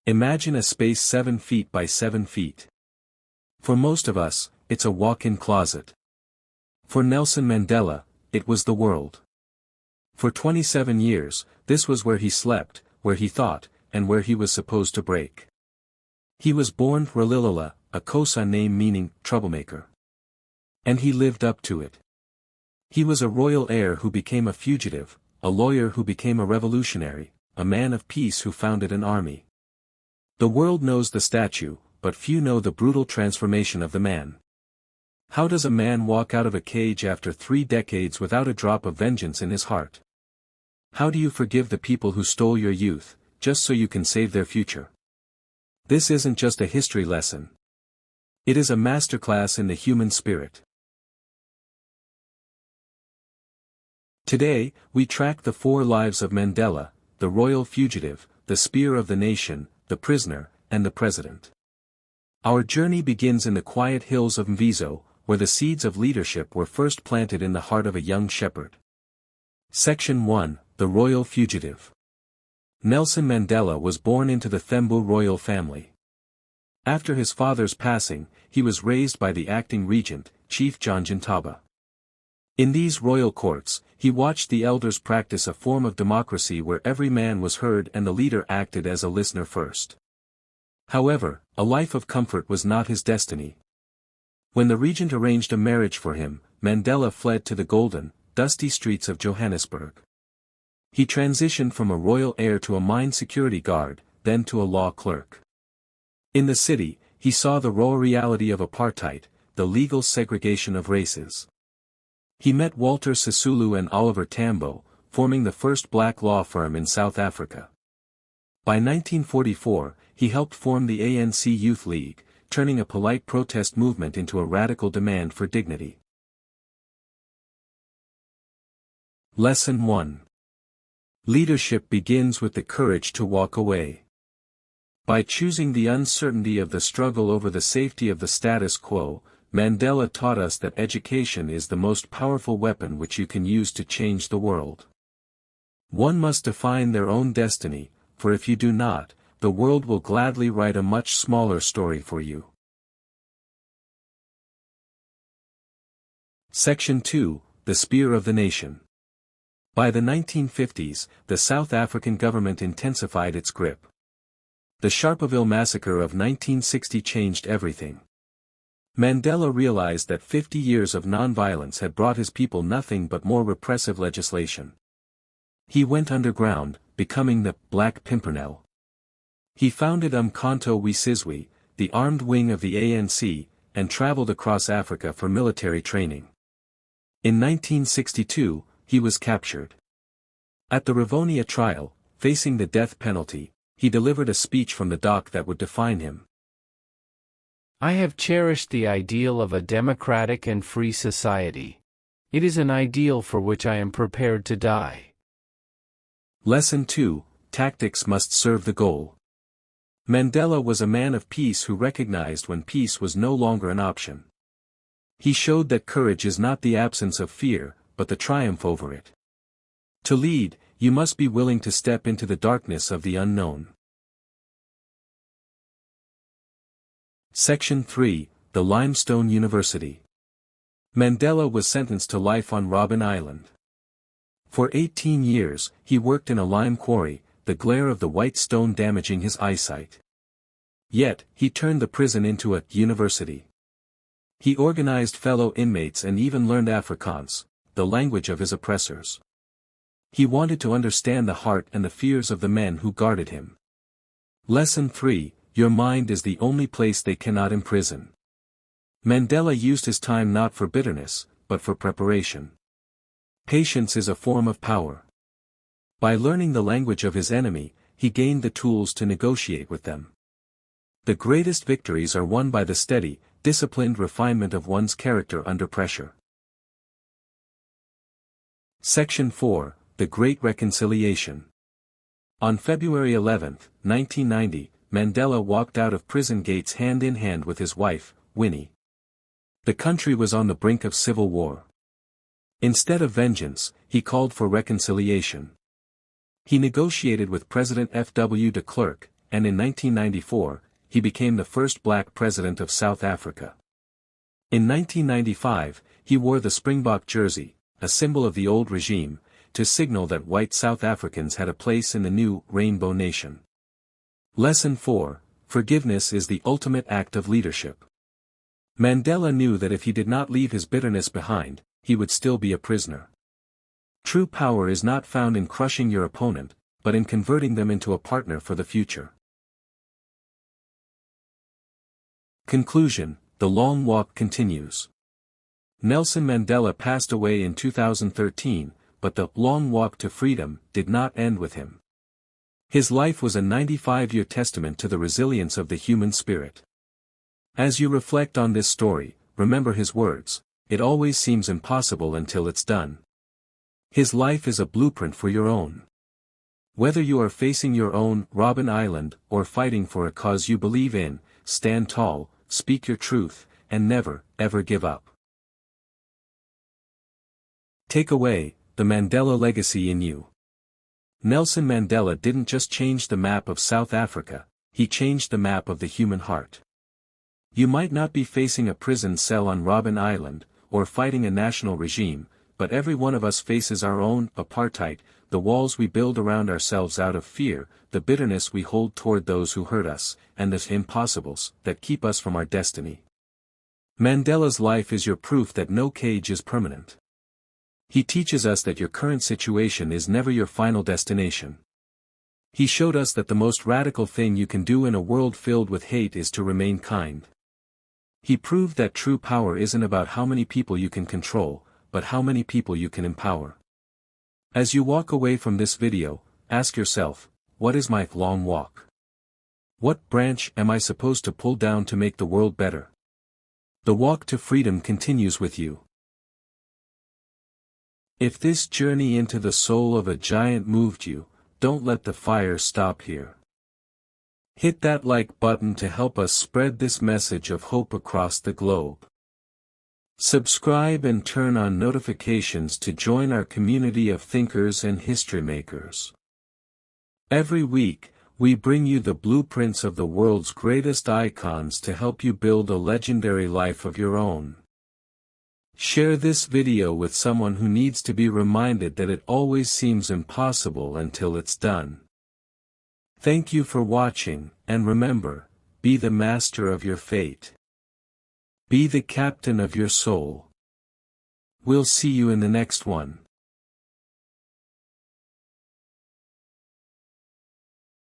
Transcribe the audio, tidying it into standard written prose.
Imagine a space 7 feet by 7 feet. For most of us, it's a walk-in closet. For Nelson Mandela, it was the world. For 27 years, this was where he slept, where he thought, and where he was supposed to break. He was born Ralilala, a Xhosa name meaning troublemaker. And he lived up to it. He was a royal heir who became a fugitive, a lawyer who became a revolutionary, a man of peace who founded an army. The world knows the statue, but few know the brutal transformation of the man. How does a man walk out of a cage after 3 decades without a drop of vengeance in his heart? How do you forgive the people who stole your youth, just so you can save their future? This isn't just a history lesson. It is a masterclass in the human spirit. Today, we track the 4 lives of Mandela, the Royal Fugitive, the Spear of the Nation, the Prisoner, and the President. Our journey begins in the quiet hills of Mvizo, where the seeds of leadership were first planted in the heart of a young shepherd. Section 1, The Royal Fugitive. Nelson Mandela was born into the Thembu royal family. After his father's passing, he was raised by the acting regent, Chief John Jintaba. In these royal courts, he watched the elders practice a form of democracy where every man was heard and the leader acted as a listener first. However, a life of comfort was not his destiny. When the regent arranged a marriage for him, Mandela fled to the golden, dusty streets of Johannesburg. He transitioned from a royal heir to a mine security guard, then to a law clerk. In the city, he saw the raw reality of apartheid, the legal segregation of races. He met Walter Sisulu and Oliver Tambo, forming the first black law firm in South Africa. By 1944, he helped form the ANC Youth League, turning a polite protest movement into a radical demand for dignity. Lesson 1. Leadership begins with the courage to walk away. By choosing the uncertainty of the struggle over the safety of the status quo, Mandela taught us that education is the most powerful weapon which you can use to change the world. One must define their own destiny, for if you do not, the world will gladly write a much smaller story for you. Section 2, The Spear of the Nation. By the 1950s, the South African government intensified its grip. The Sharpeville massacre of 1960 changed everything. Mandela realized that 50 years of nonviolence had brought his people nothing but more repressive legislation. He went underground, becoming the Black Pimpernel. He founded Umkhonto we Sizwe, the armed wing of the ANC, and traveled across Africa for military training. In 1962, he was captured. At the Rivonia trial, facing the death penalty, he delivered a speech from the dock that would define him. I have cherished the ideal of a democratic and free society. It is an ideal for which I am prepared to die. Lesson 2, Tactics must serve the goal. Mandela was a man of peace who recognized when peace was no longer an option. He showed that courage is not the absence of fear, but the triumph over it. To lead, you must be willing to step into the darkness of the unknown. Section 3, The Limestone University. Mandela was sentenced to life on Robben Island. For 18 years, he worked in a lime quarry, the glare of the white stone damaging his eyesight. Yet, he turned the prison into a university. He organized fellow inmates and even learned Afrikaans, the language of his oppressors. He wanted to understand the heart and the fears of the men who guarded him. Lesson 3, Your mind is the only place they cannot imprison. Mandela used his time not for bitterness, but for preparation. Patience is a form of power. By learning the language of his enemy, he gained the tools to negotiate with them. The greatest victories are won by the steady, disciplined refinement of one's character under pressure. Section 4, The Great Reconciliation. On February 11, 1990, Mandela walked out of prison gates hand in hand with his wife, Winnie. The country was on the brink of civil war. Instead of vengeance, he called for reconciliation. He negotiated with President F.W. de Klerk, and in 1994, he became the first black president of South Africa. In 1995, he wore the Springbok jersey, a symbol of the old regime, to signal that white South Africans had a place in the new Rainbow Nation. Lesson 4: Forgiveness is the ultimate act of leadership. Mandela knew that if he did not leave his bitterness behind, he would still be a prisoner. True power is not found in crushing your opponent, but in converting them into a partner for the future. Conclusion: The long walk continues. Nelson Mandela passed away in 2013, but the long walk to freedom did not end with him. His life was a 95-year testament to the resilience of the human spirit. As you reflect on this story, remember his words: "It always seems impossible until it's done." His life is a blueprint for your own. Whether you are facing your own Robben Island or fighting for a cause you believe in, stand tall, speak your truth, and never, ever give up. Takeaway: the Mandela legacy in you. Nelson Mandela didn't just change the map of South Africa, he changed the map of the human heart. You might not be facing a prison cell on Robben Island, or fighting a national regime, but every one of us faces our own apartheid, the walls we build around ourselves out of fear, the bitterness we hold toward those who hurt us, and the impossibles that keep us from our destiny. Mandela's life is your proof that no cage is permanent. He teaches us that your current situation is never your final destination. He showed us that the most radical thing you can do in a world filled with hate is to remain kind. He proved that true power isn't about how many people you can control, but how many people you can empower. As you walk away from this video, ask yourself, what is my long walk? What branch am I supposed to pull down to make the world better? The walk to freedom continues with you. If this journey into the soul of a giant moved you, don't let the fire stop here. Hit that like button to help us spread this message of hope across the globe. Subscribe and turn on notifications to join our community of thinkers and history makers. Every week, we bring you the blueprints of the world's greatest icons to help you build a legendary life of your own. Share this video with someone who needs to be reminded that it always seems impossible until it's done. Thank you for watching, and remember, be the master of your fate. Be the captain of your soul. We'll see you in the next one.